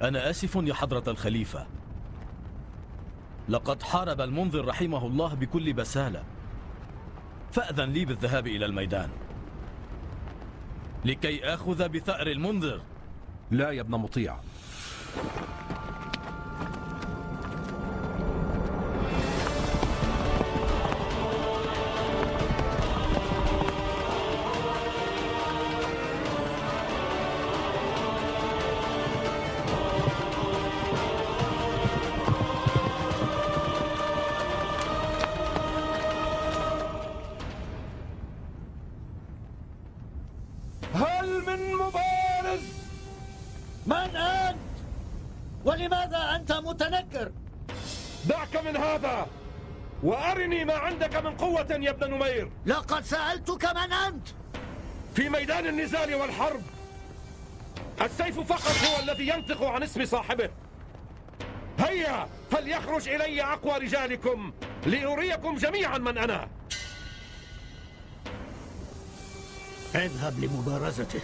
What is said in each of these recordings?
أنا آسف يا حضرة الخليفة، لقد حارب المنذر رحمه الله بكل بسالة، فأذن لي بالذهاب إلى الميدان لكي آخذ بثأر المنذر. لا يا ابن مطيع، ولماذا أنت متنكر؟ دعك من هذا وأرني ما عندك من قوة يا ابن نمير. لقد سألتك من أنت؟ في ميدان النزال والحرب السيف فقط هو الذي ينطق عن اسم صاحبه. هيا فليخرج إلي أقوى رجالكم لأريكم جميعا من أنا. اذهب لمبارزته.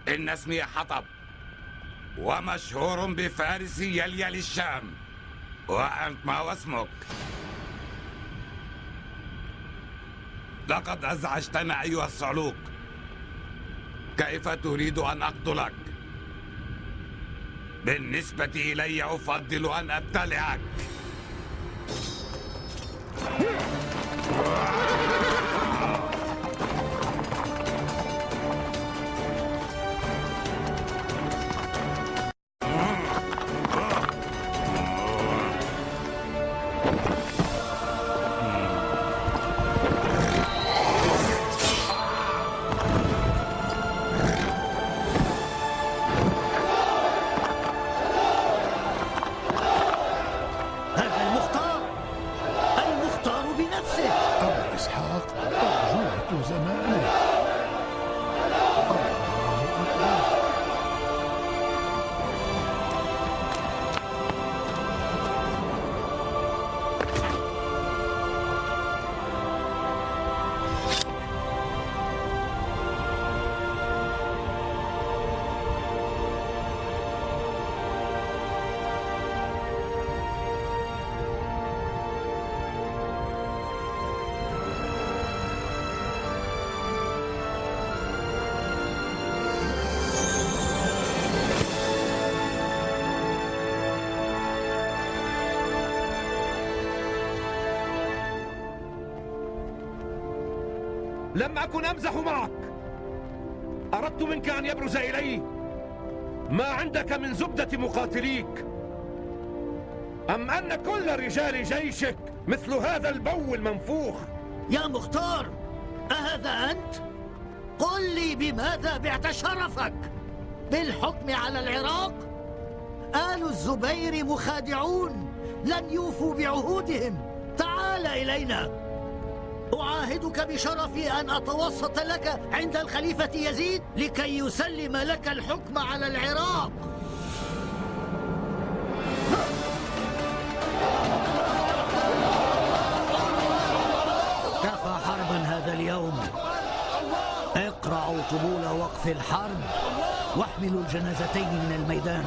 إن اسمي حطب ومشهور بفارس يليل الشام. وأنت ما واسمك؟ لقد أزعجتنا أيها الصعلوك. كيف تريد أن أقتلك؟ بالنسبة إلي أفضل أن أبتلعك. لم أكن أمزح معك. أردت منك أن يبرز إلي ما عندك من زبدة مقاتليك، أم أن كل رجال جيشك مثل هذا البو المنفوخ. يا مختار، أهذا أنت؟ قل لي بماذا بعت شرفك؟ بالحكم على العراق؟ آل الزبير مخادعون لن يوفوا بعهودهم. تعال إلينا، أعاهدك بشرفي أن أتوسط لك عند الخليفة يزيد لكي يسلم لك الحكم على العراق. كفى حربا هذا اليوم. اقرعوا طبول وقف الحرب واحملوا الجنازتين من الميدان.